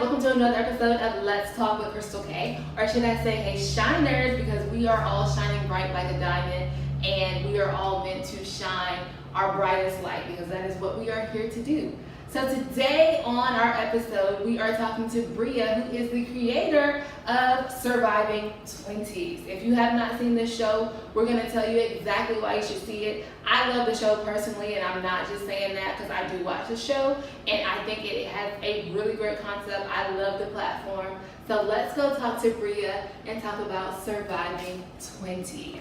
welcome to another episode of Let's Talk with Crystal K. Or should I say, hey shiners, because we are all shining bright like a diamond and we are all meant to shine our brightest light because that is what we are here to do. So today on our episode, we are talking to Bria, who is the creator of Surviving 20s. If you have not seen this show, we're going to tell you exactly why you should see it. I love the show personally, and I'm not just saying that because I do watch the show, and I think it has a really great concept. I love the platform. So let's go talk to Bria and talk about Surviving 20s.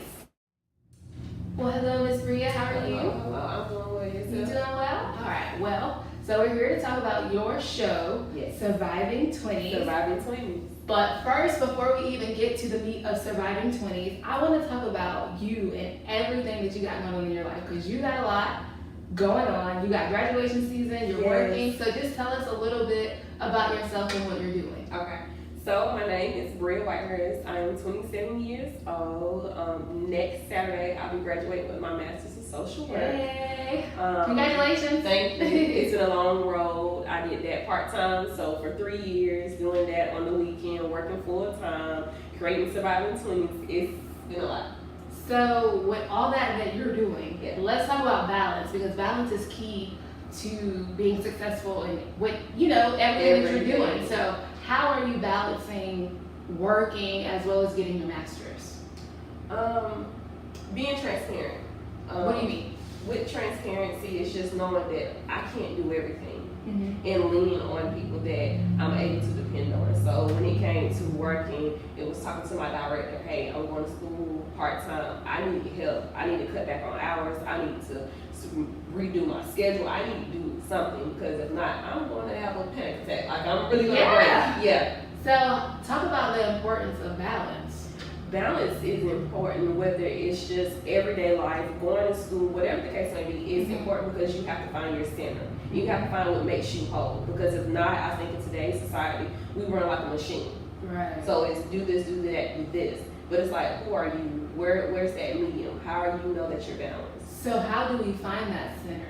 Well, hello, Miss Bria. How are you? Hello, I'm doing well. Yourself? You doing well? All right. Well, so we're here to talk about your show, Yes. Surviving 20s. Surviving 20s. But first, before we even get to the meat of Surviving 20s, I want to talk about you and everything that you got going on in your life, because you got a lot going on. You got graduation season, you're Yes. working. So just tell us a little bit about yourself and what you're doing. Okay. So my name is Bria Whitehurst. I am 27 years old. Next Saturday, I'll be graduating with my Master's in Social Work. Yay! Congratulations. Thank you. It's been a long road. I did that part-time, so for 3 years, doing that on the weekend, working full-time, creating Surviving 20s. It's been a lot. So with all that you're doing, Yeah. let's talk about balance, because balance is key to being successful in what everything that you're doing. So how are you balancing working as well as getting your master's? Being transparent. What do you mean? With transparency, it's just knowing that I can't do everything. Mm-hmm. And leaning on people that I'm able to depend on. So when it came to working, it was talking to my director, hey, I'm going to school part-time. I need help. I need to cut back on hours. I need to redo my schedule. I need to do something, because if not, I'm going to have a panic attack. Like, I'm really going to break. Yeah. So talk about the importance of balance. Balance is important, whether it's just everyday life, going to school, whatever the case may be. It's important because you have to find your center. You have to find what makes you whole. Because if not, I think in today's society, we run like a machine. Right. So it's do this, do that, do this. But it's like, who are you? Where's that medium? How do you know that you're balanced? So how do we find that center?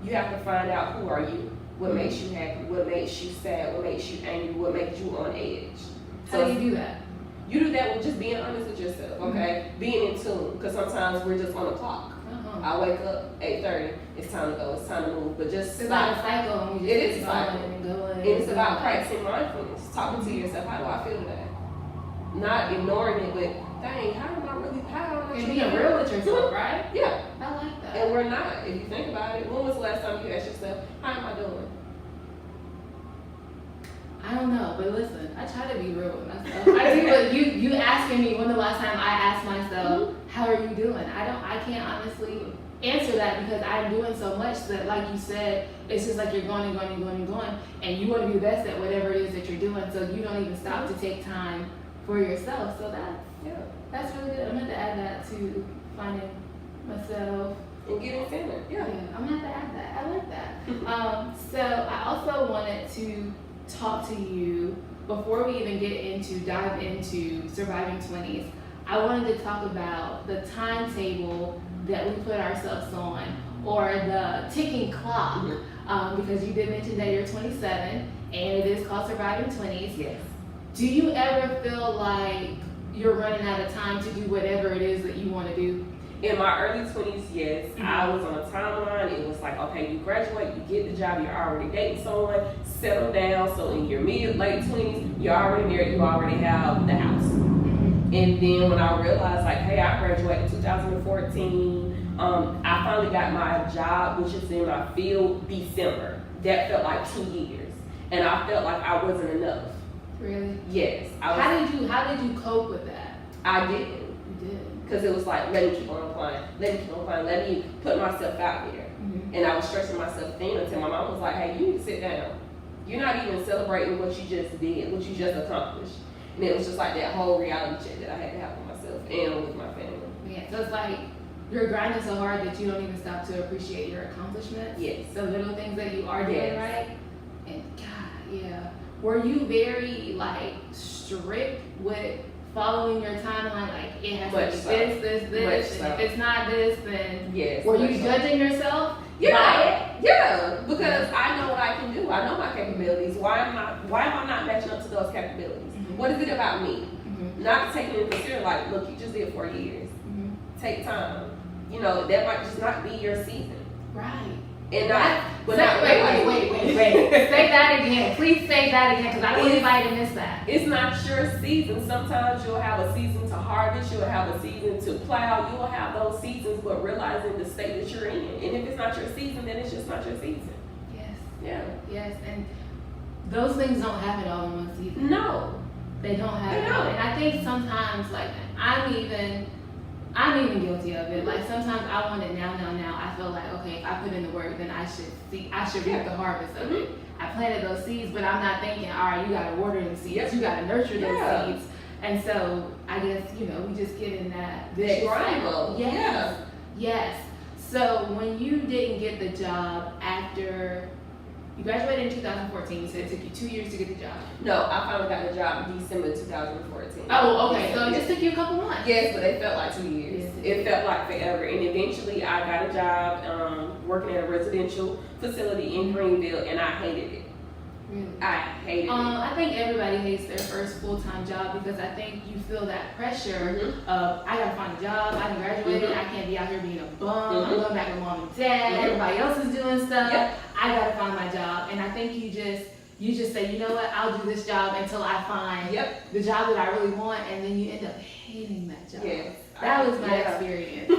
You have to find out who are you. What makes you happy? What makes you sad? What makes you angry? What makes you on edge? How do you do that? You do that with just being honest with yourself, okay? Being in tune, because sometimes we're just on the clock. I wake up 8:30. It's time to go. It's time to move. But just it's stop. like a cycle, and we It just is a keep cycle. going and going. And it's about practicing mindfulness, talking to yourself. How do I feel today? Not ignoring it, but dang, how am I really? How am I? And being real with yourself, right? Yeah. I like that. And we're not. If you think about it, when was the last time you asked yourself, how am I doing? I don't know, but listen, I try to be real with myself. I do, but you asking me when the last time I asked myself, how are you doing? I can't honestly answer that, because I'm doing so much that, like you said, it's just like you're going and going and going and going, and you want to be the best at whatever it is that you're doing, so you don't even stop to take time for yourself. So that's really good. I'm going to add that to finding myself. And getting centered. Yeah. I'm going to have to add that. I like that. So I also wanted to talk to you before we even dive into Surviving 20s. I wanted to talk about the timetable that we put ourselves on, or the ticking clock, because you did mention that you're 27 and it is called Surviving 20s. Yes. Do you ever feel like you're running out of time to do whatever it is that you want to do? In my early 20s, yes. I was on a timeline. It was like, okay, you graduate, you get the job, you're already dating someone, settle down. So in your late 20s, you're already married, you already have the house. And then when I realized, like, hey, I graduated in 2014, I finally got my job, which is in my field, December. That felt like 2 years. And I felt like I wasn't enough. Really? Yes. How did you cope with that? I didn't. You did. Because it was like, let me keep on applying, let me put myself out there. And I was stretching myself thin until my mom was like, hey, you need to sit down. You're not even celebrating what you just did, what you just accomplished. And it was just like that whole reality check that I had to have for myself and with my family. Yeah, so it's like you're grinding so hard that you don't even stop to appreciate your accomplishments. Yes. The little things that you are doing, Yes. right? And God, yeah. Were you very strict with following your timeline? Like, it has Much to be so. this, Much and so. if it's not this, then Yes. were much you so. judging yourself Yeah. by it? Yeah, because I know what I can do. I know my capabilities. Why am I not matching up to those capabilities? Mm-hmm. What is it about me? Mm-hmm. Not taking into consideration, like, look, you just did 4 years. Mm-hmm. Take time. You know, that might just not be your season. Right. And not, but Say, not wait. Say that again. Please say that again, because I don't want anybody to miss that. It's not your season. Sometimes you'll have a season to harvest, you'll have a season to plow, you'll have those seasons, but realizing the state that you're in. And if it's not your season, then it's just not your season. Yes. Yeah. Yes, and those things don't happen all in one season. No. They don't happen. They don't. And I think sometimes, like, I'm even guilty of it. Like, sometimes I want it now. I feel like, okay, if I put in the work, then I should reap the harvest of it. I planted those seeds, but I'm not thinking, all right, you gotta water the seeds, you gotta nurture those seeds. And so I guess, you know, we just get in that grind mode. Yes. So when you didn't get the job after you graduated in 2014, you said it took you 2 years to get the job. No, I finally got the job in December 2014. Oh, okay. So it just took you a couple months. Yes, but it felt like 2 years. Yes, it felt like forever. And eventually I got a job working at a residential facility in Greenville, and I hated it. Really? I hated it. I think everybody hates their first full-time job because I think you feel that pressure of, I gotta find a job, I done graduated, I can't be out here being a bum, I'm going back with mom and dad, everybody else is doing stuff, I gotta find my job. And I think you just say, you know what, I'll do this job until I find the job that I really want, and then you end up hating that job. Yes. That was my experience.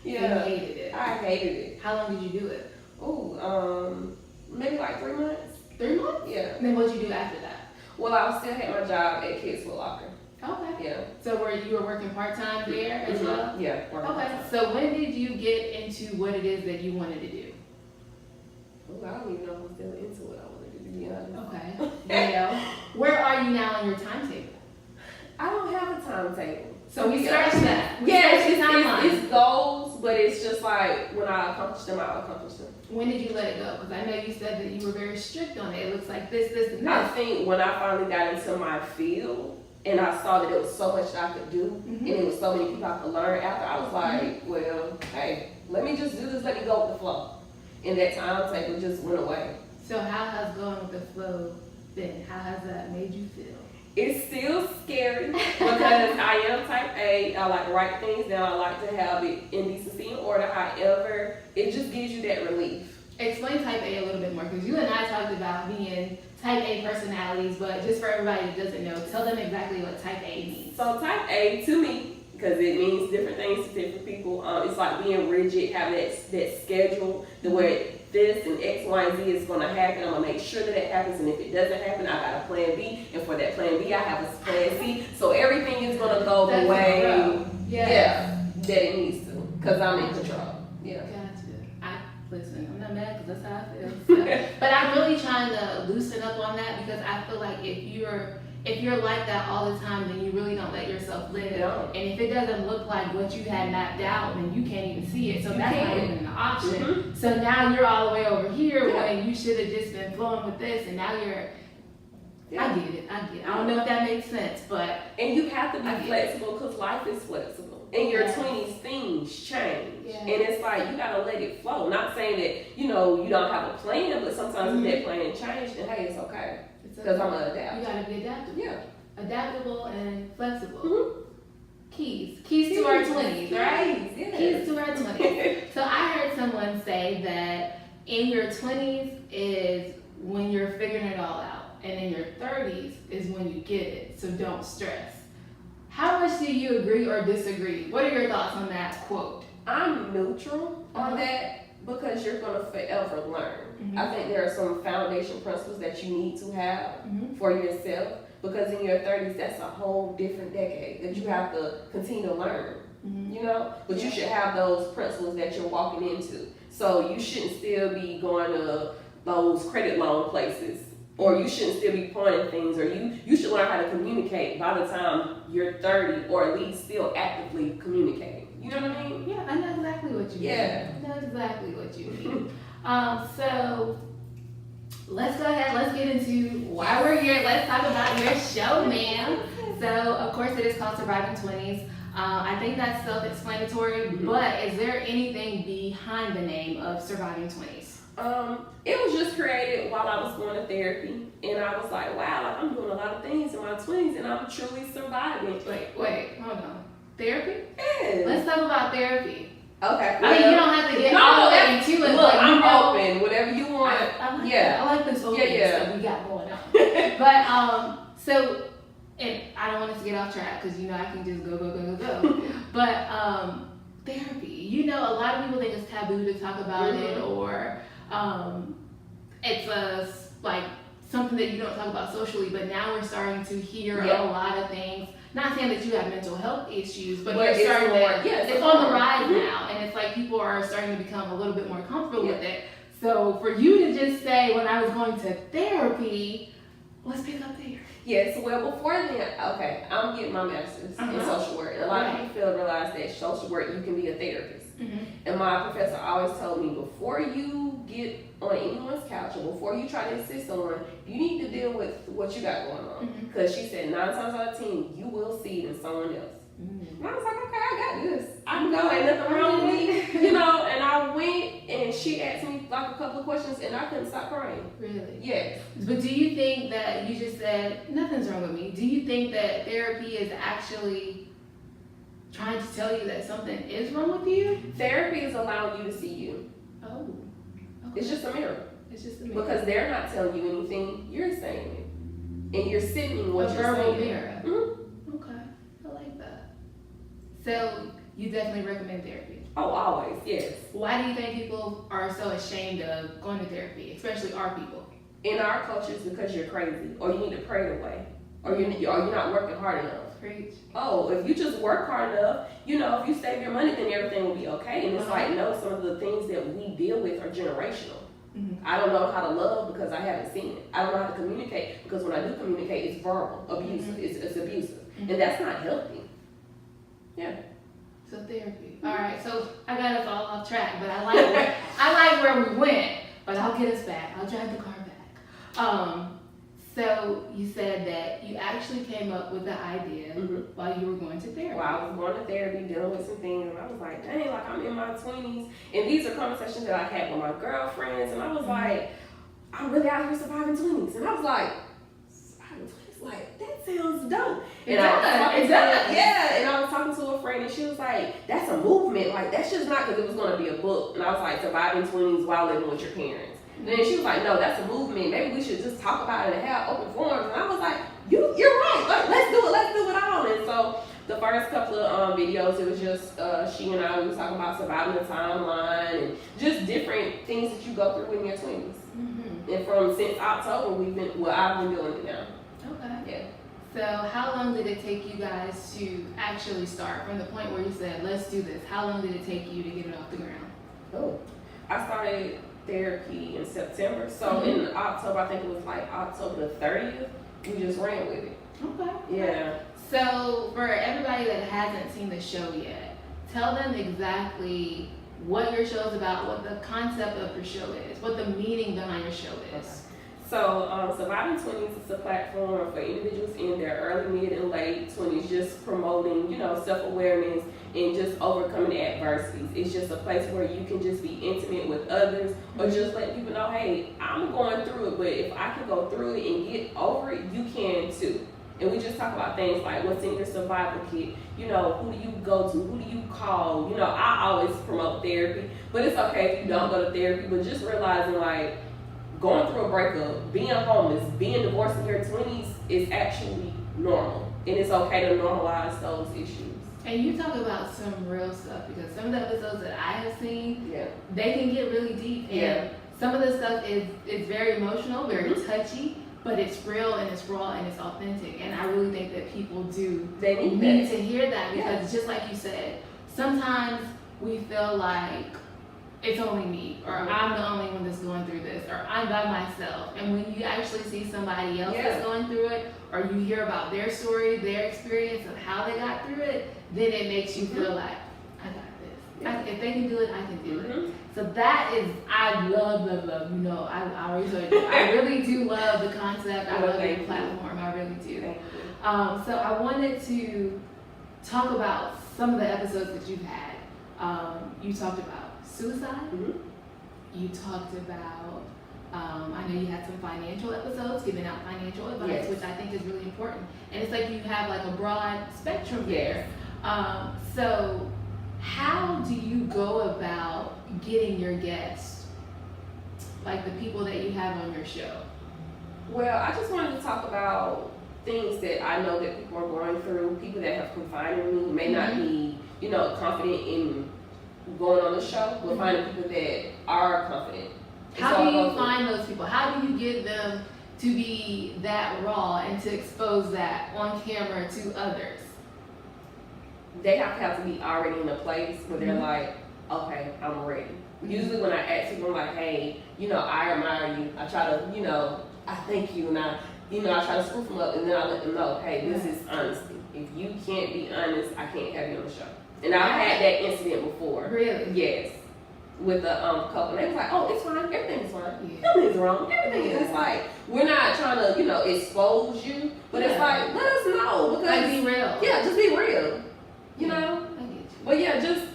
You hated it. I hated it. How long did you do it? Maybe like 3 months. 3 months? Yeah. And then what'd you do after that? Well, I still had my job at Kids Foot Locker. Okay. Yeah. So you were working part-time there as well? Yeah. Okay. So when did you get into what it is that you wanted to do? Oh, I don't even know if I'm still into what I wanted to do, to be honest. Okay. Yeah. Where are you now on your timetable? I don't have a timetable. So we start that. Yes, it's goals, but it's just like when I accomplish them, I'll accomplish them. When did you let it go? Because I know you said that you were very strict on it. It looks like this, and this. I think when I finally got into my field and I saw that there was so much that I could do and there was so many people I could learn after, I was like, well, hey, let me just do this, let me go with the flow. And that timetable just went away. So how has going with the flow been? How has that made you feel? It's still scary because I am type A. I like to write things down. I like to have it in decency and order. However, it just gives you that relief. Explain type A a little bit more, because you and I talked about being type A personalities, but just for everybody that doesn't know, tell them exactly what type A means. So type A, to me, because it means different things to different people, it's like being rigid, having that schedule, the way this and X, Y, and Z is going to happen. I'm going to make sure that it happens, and if it doesn't happen, I got a plan B, and for that plan B, I have a plan C. So everything is going to go the way that it needs to, because I'm in control. Yeah. Gotcha. Listen, I'm not mad because that's how I feel. So. But I'm really trying to loosen up on that, because I feel like if you're like that all the time, then you really don't let yourself live. No. And if it doesn't look like what you had mapped out, then you can't even see it. So that's not even an option. So now you're all the way over here when you should have just been flowing with this, and now you're. I get it. I don't know if that makes sense, but. And you have to be flexible, because life is flexible. In your 20s, things change. And it's like, you gotta let it flow. Not saying that, you don't have a plan, but sometimes if that plan changed, then hey, it's okay. Because I'm gonna adapt. You gotta be adaptable. Yeah. Adaptable and flexible. Keys to our 20s, right? Yes. Keys to our 20s. So I heard someone say that in your 20s is when you're figuring it all out, and in your 30s is when you get it. So don't stress. How much do you agree or disagree? What are your thoughts on that quote? I'm neutral on that, because you're gonna forever learn. I think there are some foundation principles that you need to have for yourself, because in your 30s, that's a whole different decade that you have to continue to learn, But you should have those principles that you're walking into. So you shouldn't still be going to those credit loan places, or you shouldn't still be pointing things, or you should learn how to communicate by the time you're 30, or at least still actively communicating. You know what I mean? Yeah, I know exactly what you mean. I know exactly what you mean. So let's go ahead, let's get into why we're here. Let's talk about your show, ma'am. So of course it is called Surviving 20s. I think that's self-explanatory, but is there anything behind the name of Surviving 20s? It was just created while I was going to therapy, and I was like, wow, like, I'm doing a lot of things in my 20s, and I'm truly surviving. Wait, hold on. Therapy? Yeah. Let's talk about therapy. Okay. I mean, you don't have to get all the way into it. Look, but I'm open. Whatever you want. I like this open stuff we got going on. But so, and I don't want us to get off track because you know I can just go. But therapy, you know, a lot of people think it's taboo to talk about it, or it's like something that you don't talk about socially. But now we're starting to hear a lot of things. Not saying that you have mental health issues, but you're starting it's on the rise now, and it's like people are starting to become a little bit more comfortable with it. So for you to just say, when I was going to therapy, let's pick up there. Yes, well, before then, okay, I'm getting my master's in social work. A lot of people realize that social work, you can be a therapist. And my professor always told me, before you get on anyone's couch or before you try to assist someone, you need to deal with what you got going on. Because she said 9 times out of 10, you will see it in someone else. And I was like, okay, I got this. I can go, ain't nothing wrong with me. You know, and I went and she asked me like a couple of questions and I couldn't stop crying. Really? Yes. But do you think that you just said, nothing's wrong with me? Do you think that therapy is actually trying to tell you that something is wrong with you? Therapy is allowing you to see you. Oh. Okay. It's just a mirror. It's just a mirror. Because they're not telling you anything, you're saying it. And you're sitting in what a you're verbal saying. Mirror. Okay. I like that. So you definitely recommend therapy? Oh, always, yes. Why do you think people are so ashamed of going to therapy, especially our people? In our culture, it's because you're crazy, or you need to pray it away, or you're not working hard enough. Preach. Oh, if you just work hard enough, you know, if you save your money, then everything will be okay. And it's like, no, some of the things that we deal with are generational. I don't know how to love because I haven't seen it. I don't know how to communicate because when I do communicate, it's verbal, abusive. It's abusive, and that's not healthy. Yeah. So therapy. All right. So I got us all off track, but I like where we went. But I'll get us back. I'll drive the car back. So you said that you actually came up with the idea while you were going to therapy. While I was going to therapy, dealing with some things, and I was like, dang, like I'm in my 20s, and these are conversations that I had with my girlfriends, and I was like, I'm really out here surviving 20s, and I was like, surviving 20s, like that sounds dope. It does. Yeah, and I was talking to a friend, and she was like, that's a movement, like that's just not because it was going to be a book, and I was like, surviving 20s while living with your parents. And then she was like, no, that's a movement. Maybe we should just talk about it and have open forums. And I was like, you're right. Let's do it all. And so the first couple of videos, it was just she and I, we was talking about surviving the timeline and just different things that you go through in your 20s. And since October, I've been doing it now. Okay. Yeah. So how long did it take you guys to actually start from the point where you said, let's do this? How long did it take you to get it off the ground? Oh, I started therapy in September. So in October, I think it was like October the 30th, we just ran with it. Okay. Yeah. So for everybody that hasn't seen the show yet, tell them exactly what your show is about, what the concept of your show is, what the meaning behind your show is. So Surviving 20s is a platform for individuals in their early, mid, and late 20s, just promoting, you know, self-awareness and just overcoming adversities. It's just a place where you can just be intimate with others or just let people know, hey, I'm going through it, but if I can go through it and get over it, you can too. And we just talk about things like what's in your survival kit, you know, who do you go to, who do you call? You know, I always promote therapy, but it's okay if you don't go to therapy, but just realizing like, going through a breakup, being homeless, being divorced in your 20s is actually normal. And it's okay to normalize those issues. And you talk about some real stuff because some of the episodes that I have seen, they can get really deep. And some of the stuff is very emotional, very touchy, but it's real and it's raw and it's authentic. And I really think that people need to hear that because just like you said, sometimes we feel like it's only me, or I'm the only one that's going through this, or I'm by myself. And when you actually see somebody else that's going through it, or you hear about their story, their experience of how they got through it, then it makes you feel like, I got this. If they can do it, I can do it. So that is, I love, you know, I really do love the concept. I love the platform, I really do. So I wanted to talk about some of the episodes that you've had. You talked about suicide. you talked about, I know you had some financial episodes, giving out financial advice, Yes. which I think is really important. And it's like you have like a broad spectrum there. So how do you go about getting your guests, like the people that you have on your show? Well, I just wanted to talk about things that I know that people are going through, people that have confided in me, may not be, confident in going on the show, but finding people that are confident. How do you find those people? How do you get them to be that raw and to expose that on camera to others? They have to be already in a place where they're like, okay, I'm ready. Usually when I ask people, I'm like, hey, I admire you. I try to, I thank you, and I try to spruce them up, and then I let them know, hey, this is honesty. If you can't be honest, I can't have you on the show. And I've had that incident before. Really? Yes. With a couple, and they was like, "Oh, it's fine. Everything is fine. Yeah. Nothing's wrong. Everything is like we're not trying to, expose you, but it's like let us know because Like, be real. Yeah, just be real. I get you. But yeah, just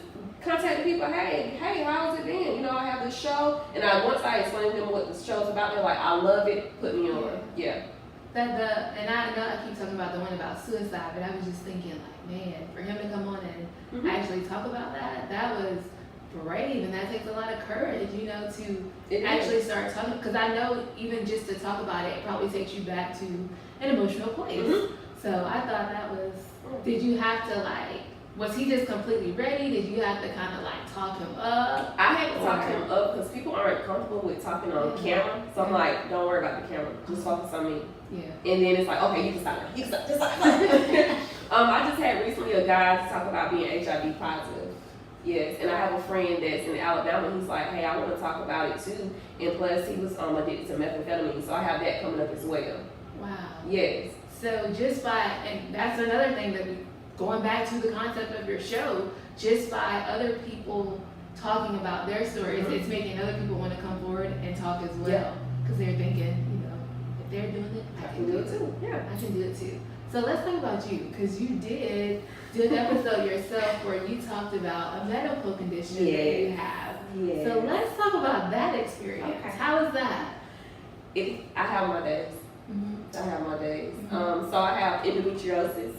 contact the people. Hey, how's it been? I have this show, and once I explain to them what the show's about, they're like, I love it. Put me on. Yeah. And I know I keep talking about the one about suicide, but I was just thinking like, man, for him to come on and actually talk about that was brave, and that takes a lot of courage, to actually start talking. Because I know even just to talk about it probably takes you back to an emotional place. So I thought that was. Did you have to was he just completely ready? Did you have to kind of talk him up? I had to talk him up because people aren't comfortable with talking on camera. So I'm like, don't worry about the camera. Just focus on me. Yeah. And then it's like, okay, you can stop. You can stop. Just stop. I just had recently a guy talk about being HIV positive. Yes, and I have a friend that's in Alabama. He's like, hey, I want to talk about it too. And plus, he was addicted to methamphetamine, so I have that coming up as well. Wow. Yes. So and that's another thing that going back to the concept of your show, just by other people talking about their stories, it's making other people want to come forward and talk as well. Because they're thinking, if they're doing it, I can do it too. Yeah. I can do it too. So let's talk about you, because you did do an episode yourself where you talked about a medical condition that you have. Yes. So let's talk about that experience. Okay. How was that? I have my days. I have my days. So I have endometriosis.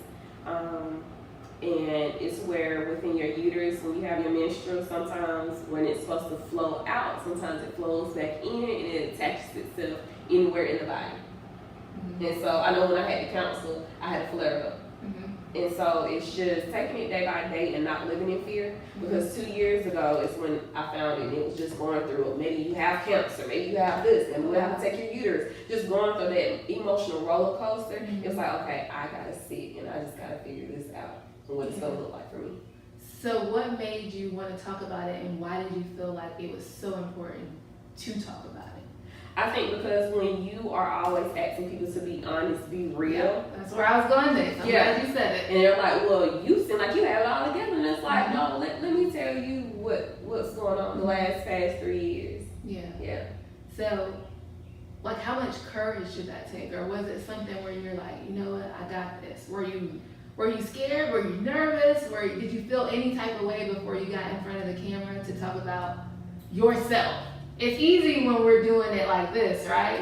And it's where within your uterus, when you have your menstrual, sometimes when it's supposed to flow out, sometimes it flows back in and it attaches itself anywhere in the body. And so I know when I had the counsel, I had a flare up. And so it's just taking it day by day and not living in fear. Because 2 years ago is when I found it, and it was just going through it. Maybe you have cancer, maybe you have this, and we have to take your uterus. Just going through that emotional roller coaster. It was like, okay, I gotta sit and I just gotta figure this out and what it's gonna look like for me. So what made you want to talk about it, and why did you feel like it was so important to talk about it? I think because when you are always asking people to be honest, be real. That's where I was going next. I'm glad you said it. And they're like, well, you seem like you have it all together. And it's like, no, let me tell you what's going on the past 3 years. Yeah. So, how much courage did that take? Or was it something where you're like, you know what, I got this? Were you scared? Were you nervous? Did you feel any type of way before you got in front of the camera to talk about yourself? It's easy when we're doing it like this, right?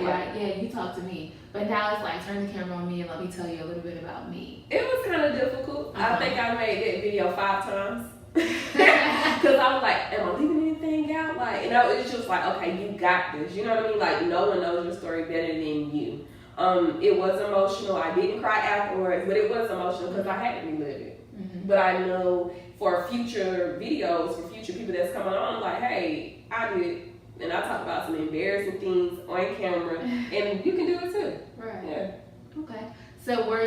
You talk to me. But now it's like, turn the camera on me and let me tell you a little bit about me. It was kind of difficult. I think I made that video 5 times. Because I was like, am I leaving anything out? It's just like, okay, you got this. You know what I mean? No one knows your story better than you. It was emotional. I didn't cry afterwards, but it was emotional because I had to relive it. But I know for future videos, for future people that's coming on, I'm like, hey, I did it. And I talk about some embarrassing things on camera, and you can do it too. Right. Yeah. Okay. So were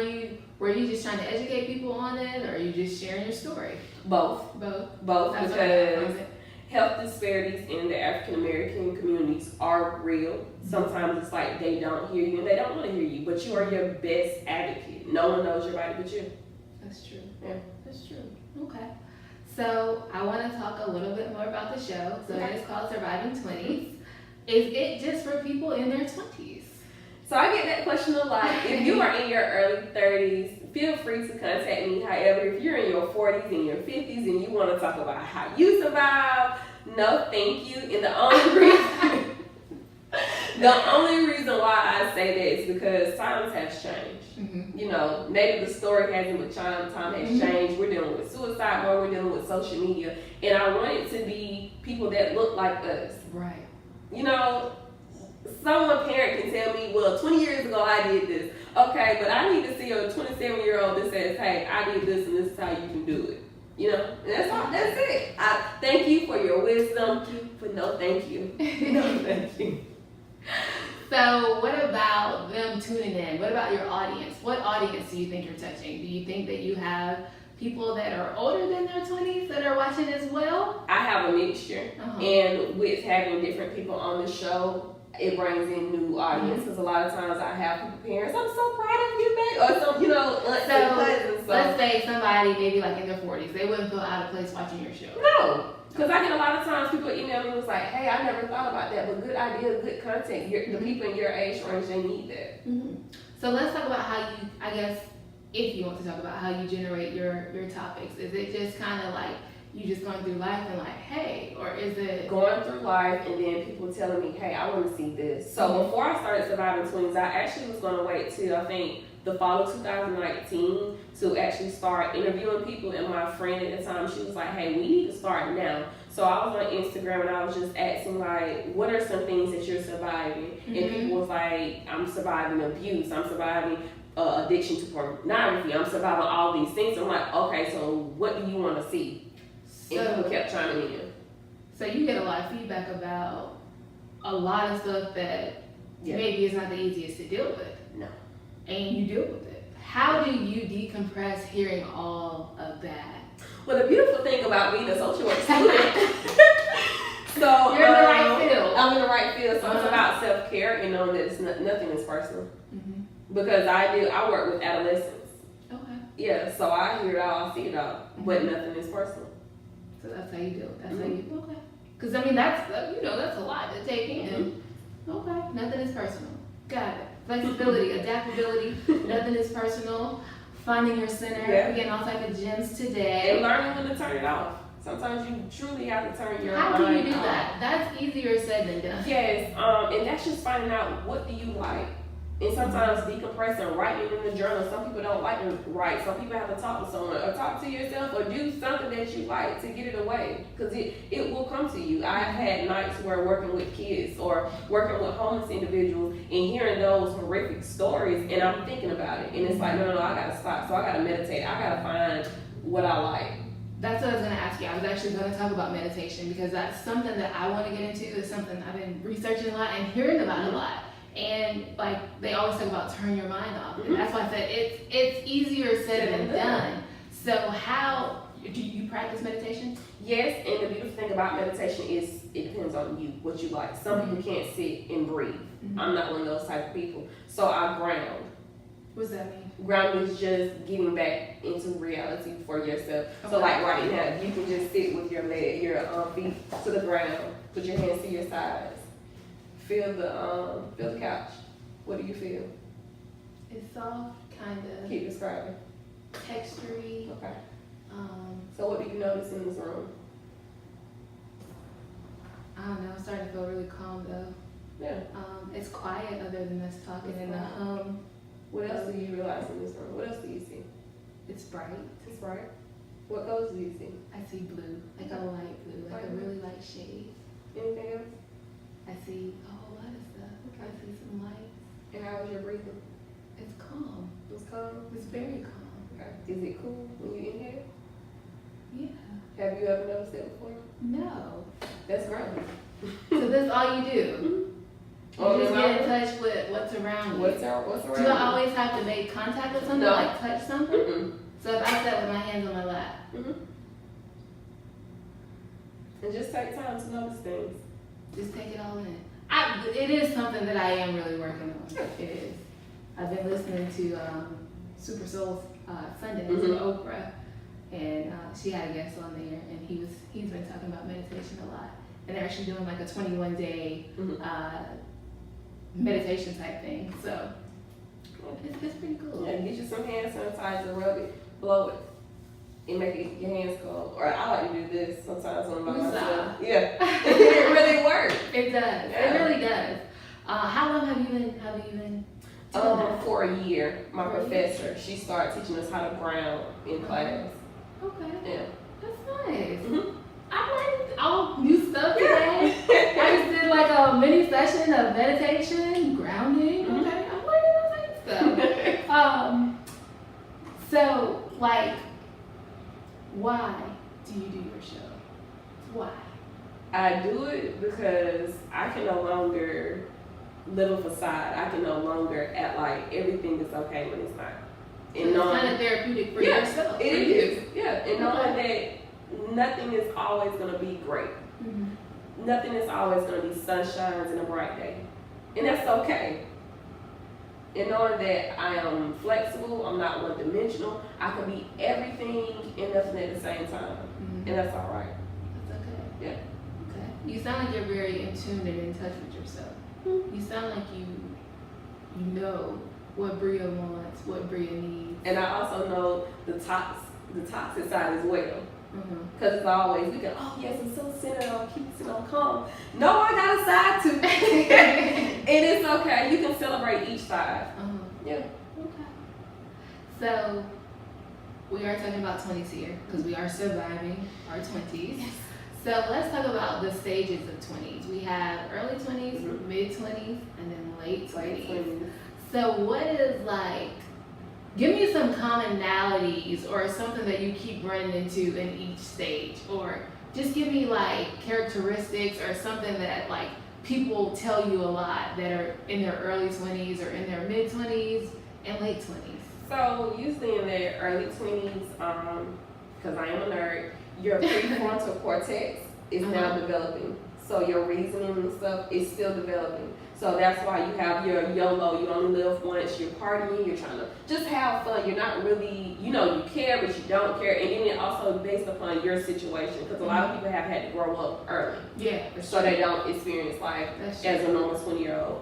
you just trying to educate people on it, or are you just sharing your story? Both. That's Because health disparities in the African American communities are real. Sometimes it's like they don't hear you and they don't want to hear you, but you are your best advocate. No one knows your body but you. That's true. Yeah. That's true. Okay. So I want to talk a little bit more about the show. So it is called Surviving 20s. Is it just for people in their 20s? So I get that question a lot. If you are in your early 30s, feel free to contact me. However, if you're in your 40s and your 50s and you want to talk about how you survive, no thank you. And the only reason why I say that is because times have changed. Mm-hmm. You know, maybe the story hasn't, but time has changed. We're dealing with suicide more, we're dealing with social media. And I want it to be people that look like us. Right. You know, someone parent can tell me, well, 20 years ago I did this. Okay, but I need to see a 27-year-old that says, hey, I did this and this is how you can do it. You know, and that's all. That's it. I thank you for your wisdom, but no thank you. No thank you. So what about them tuning in? What about your audience? What audience do you think you're touching? Do you think that you have people that are older than their 20s that are watching as well? I have a mixture. And with having different people on the show, it brings in new audience. Because a lot of times I have people, parents, I'm so proud of you, babe. Or some, you know, aunts and cousins. So let's say somebody maybe like in their 40s, they wouldn't feel out of place watching your show. No. Because I get a lot of times people email me and was like, hey, I never thought about that, but good idea, good content. The people in your age range, they need that. Mm-hmm. So let's talk about how you, I guess, if you want to talk about how you generate your topics. Is it just kind of like you just going through life and like, hey, or is it going through life and then people telling me, hey, I want to see this. So before I started Surviving 20s, I actually was going to wait till I think the fall of 2019 to actually start interviewing people. And my friend at the time, she was like, hey, we need to start now. So I was on Instagram and I was just asking like, what are some things that you're surviving? And people was like, I'm surviving abuse, I'm surviving addiction to pornography, I'm surviving all these things. I'm like, okay, so what do you want to see? And people kept chiming in. So you get a lot of feedback about a lot of stuff that maybe is not the easiest to deal with. No. And you deal with it. How do you decompress hearing all of that? Well, the beautiful thing about being a social work student, so you're in the right field. I'm in the right field, so it's about self-care and knowing that it's nothing is personal. Because I work with adolescents. Okay. Yeah, so I hear it all, I see it all, but nothing is personal. So that's how you do it. That's how you okay. Because I mean that's that's a lot to take in. Okay. Nothing is personal. Got it. Flexibility, adaptability. Nothing is personal. Finding your center. We're getting all types of gems today. And learning when to turn it off. Sometimes you truly have to turn your mind off. How do you do that? That's easier said than done. Yes, and that's just finding out what do you like. And sometimes decompressing, writing in the journal. Some people don't like to write. Some people have to talk to someone or talk to yourself or do something that you like to get it away. Because it will come to you. I've had nights where working with kids or working with homeless individuals and hearing those horrific stories and I'm thinking about it. And it's like, no, I got to stop. So I got to meditate. I got to find what I like. That's what I was going to ask you. I was actually going to talk about meditation because that's something that I want to get into. It's something I've been researching a lot and hearing about a lot. And like they always talk about turn your mind off. And that's why I said it's easier said than done. So how do you practice meditation? Yes, and the beautiful thing about meditation is it depends on you, what you like. Some people can't sit and breathe. I'm not one of those type of people. So I ground. What does that mean? Grounding is just getting back into reality for yourself. Okay. So like right now, you can just sit with your feet to the ground, put your hands to your sides. Feel the couch. What do you feel? It's soft, kind of. Keep describing. Textury. Okay. So what do you notice in this room? I don't know. I'm starting to feel really calm though. Yeah. It's quiet other than us talking and the hum. What else do you realize in this room? What else do you see? It's bright. It's bright. What colors do you see? I see blue, like a light blue, like a really light shade. Anything else? I see a whole lot of stuff. Okay. I see some lights. And how is your breathing? It's calm. It's calm? It's very calm. Okay. Is it cool when you inhale? Yeah. Have you ever noticed that before? No. That's great. So that's all you do? You just get in touch with what's around you. What's around Do I always have to make contact with something, no. like touch something? So if I sat with my hands on my lap. And just take time to notice things. Just take it all in. It is something that I am really working on. It is. I've been listening to Super Soul Sundays with Oprah, and she had a guest on there, and he's been talking about meditation a lot. And they're actually doing like a 21-day meditation type thing. So it's pretty cool. Yeah, get you some hand sanitizer, rub it, blow it. and make your hands go. Or I like to do this sometimes when I'm by Woosah. myself. Yeah, it really works. It does. Yeah. It really does. How long have you been doing that? For a year, my For a professor, she started teaching us how to ground in class. Okay. Yeah. That's nice. Mhm. I learned all new stuff today. I Yeah. just did like a mini session of meditation, grounding. Mhm. Okay, I'm learning all that stuff. So like, why do you do your show? Why? I do it because I can no longer live a facade. I can no longer act like everything is okay when it's not. So it's kind of therapeutic for yourself. It for is. you. Yeah, and knowing that nothing is always going to be great. Mhm. Nothing is always going to be sunshines and a bright day. And that's okay. And knowing that I am flexible, I'm not one dimensional, I can be everything and nothing at the same time. Mhm. And that's all right. That's okay. Yeah. Okay. You sound like you're very in tune and in touch with yourself. You sound like you know what Bria wants, what Bria needs. And I also know the toxic side as well. Mhm. Because it's always, we go, oh yes, I'm so centered on peace and on calm. No, I got a side too. And it's okay. You can celebrate each side. Yeah. Okay. So we are talking about 20s here because we are surviving our 20s. Yes. So let's talk about the stages of 20s. We have early 20s, Mhm. mid 20s, and then late 20s. Like, So what is like, give me some commonalities or something that you keep running into in each stage, or just give me like characteristics or something that like people tell you a lot that are in their early 20s or in their mid 20s and late 20s. So usually in their early 20s, because I am a nerd, your prefrontal cortex is now developing. So your reasoning and stuff is still developing. So that's why you have your YOLO, you only live once, you're partying, you're trying to just have fun. You're not really, you care, but you don't care. And then it also based upon your situation, because a lot of people have had to grow up early. Yeah. So they don't experience life That's as true. a normal 20-year-old.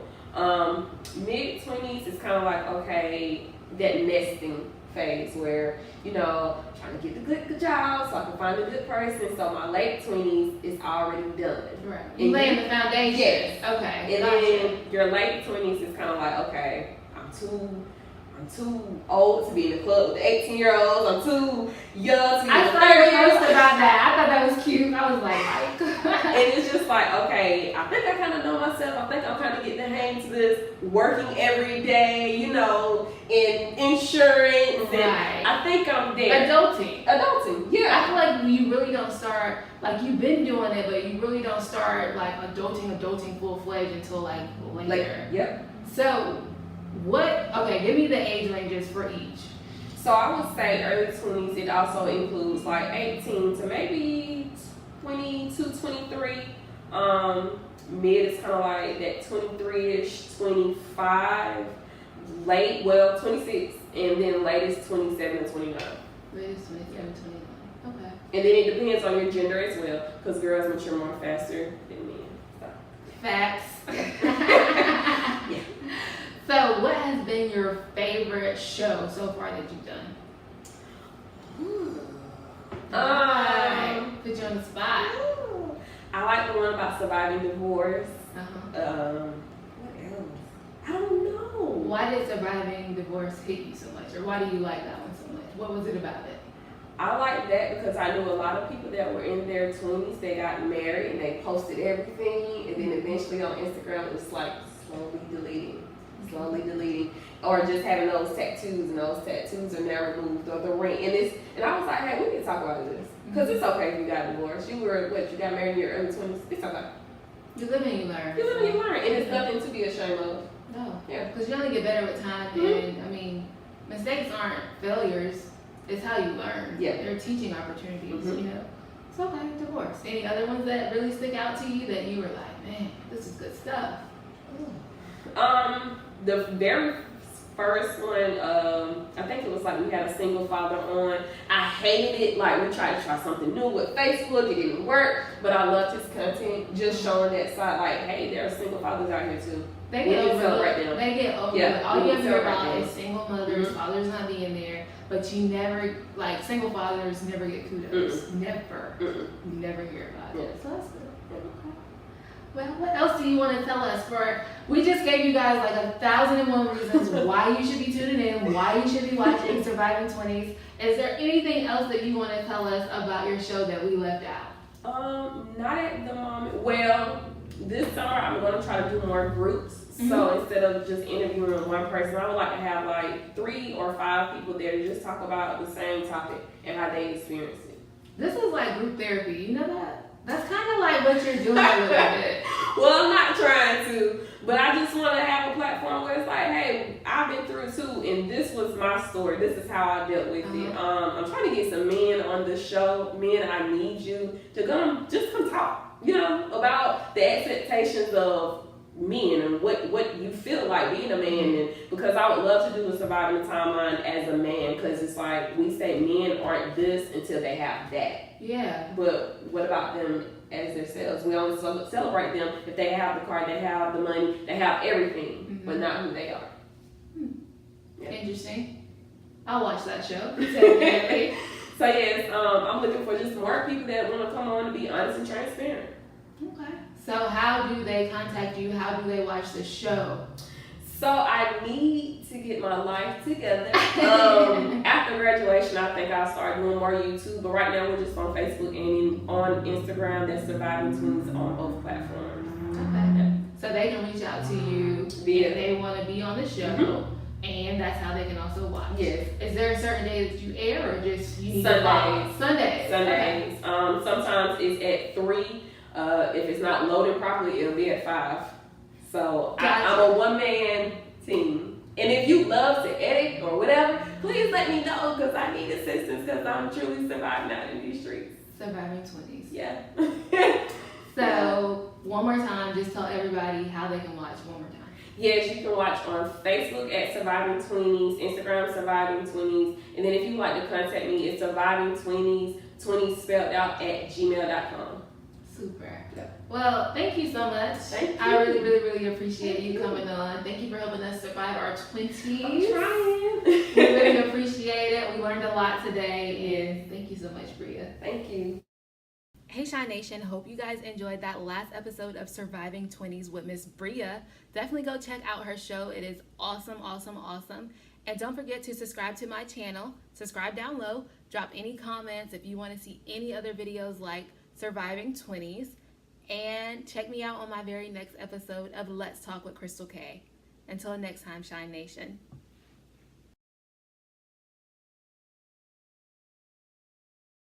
Mid 20s is kind of like, okay, that nesting phase where, trying to get the good job so I can find a good person. So my late 20s is already done. Right. And You laying the foundation. Yes. Okay. And Gotcha. then your late 20s is kind of like, okay, I'm too old to be in the club with the 18-year-olds. I'm too young to be I in the thought you were 30s. posted about that. I thought that was cute. I was like, And it's just like, okay, I think I kind of know myself. I think I'm kind of getting the hang to this working every day, in insurance. Right. And I think I'm there. Adulting, yeah. I feel like you really don't start, like you've been doing it, but you really don't start like adulting full-fledged until like later. Yep. So give me the age ranges for each. So I would say early 20s, it also includes like 18 to maybe 22, 23. Mid is kind of like that 23-ish, 25. Late, 26. And then late is 27 and 29. Latest 27, 29. Okay. And then it depends on your gender as well, because girls mature more faster than men. So. Facts. Yeah. So what has been your favorite show so far that you've done? Put you on the spot. I like the one about surviving divorce. Uh-huh. What else? I don't know. Why did surviving divorce hit you so much, or why do you like that one so much? What was it about it? I like that because I knew a lot of people that were in their 20s, they got married and they posted everything, and then eventually on Instagram it was like slowly deleting, or just having those tattoos, and those tattoos are now removed, or the ring, and I was like, hey, we need to talk about this, because it's okay if you got divorced. You got married in your early 20s, it's okay. You live and you learn. You live and you learn, and it's nothing to be ashamed of. No. Yeah. Because you only get better with time, and I mean, mistakes aren't failures. It's how you learn. Yeah. They're teaching opportunities, Mhm. It's okay, divorce. Any other ones that really stick out to you that you were like, man, this is good stuff? The very first one, I think it was was like we had a single father on. I hated it. Like we tried to try something new with Facebook. It didn't work, but I loved his content, just showing that side. Like, hey, there are single fathers out here too. They get overlooked. They get overlooked. Yeah, all you ever hear about right is single mothers, fathers not being there, but you never, like, single fathers never get kudos. Never. You never hear about it. So that's good. Okay. Well, what else do you want to tell us? We just gave you guys like 1,001 reasons why you should be tuning in, why you should be watching Surviving 20s. Is there anything else that you want to tell us about your show that we left out? Not at the moment. Well, this summer I'm going to try to do more groups. So instead of just interviewing one person, I would like to have like 3 or 5 people there to just talk about the same topic and how they experience it. This is like group therapy. You know that? That's kind of like what you're doing a little bit. Well, I'm not trying to, but I just want to have a platform where it's like, hey, I've been through it too, and this was my story. This is how I dealt with it. I'm trying to get some men on the show. Men, I need you to come talk, about the expectations of men and what you feel like being a man, and because I would love to do a surviving timeline as a man, because it's like we say men aren't this until they have that. Yeah. But what about them as themselves? We only celebrate them if they have the car, they have the money, they have everything, but not who they are. Yeah. Interesting. I'll watch that show. Definitely. So yes, I'm looking for just more people that want to come on to be honest and transparent. Okay. So how do they contact you? How do they watch the show? So I need to get my life together. After graduation, I think I'll start doing more YouTube. But right now, we're just on Facebook and on Instagram. That's Surviving Twins on both platforms. Okay. Yeah. So they can reach out to you if they want to be on the show. And that's how they can also watch. Yes. Is there a certain day that you air, or just you need Sundays? Sundays. Okay. Sometimes it's at 3. If it's not loaded properly, it'll be at 5. So I'm a one-man team. And if you love to edit or whatever, please let me know, because I need assistance, because I'm truly surviving out in these streets. Surviving 20s. Yeah. So one more time, just tell everybody how they can watch one more time. Yes, you can watch on Facebook at Surviving 20s, Instagram Surviving 20s, and then if you like to contact me, it's Surviving 20s, 20 spelled out at gmail.com. Super. Yeah. Well, thank you so much. Thank you. I really, really, really appreciate you coming on. Thank you for helping us survive our 20s. I'm trying. We really appreciate it. We learned a lot today, and thank you so much, Bria. Thank you. Hey Shine Nation, hope you guys enjoyed that last episode of Surviving 20s with Miss Bria. Definitely go check out her show. It is awesome, awesome, awesome. And don't forget to subscribe to my channel. Subscribe down low. Drop any comments if you want to see any other videos like Surviving 20s. And check me out on my very next episode of Let's Talk with Crystal K. Until next time, Shine Nation.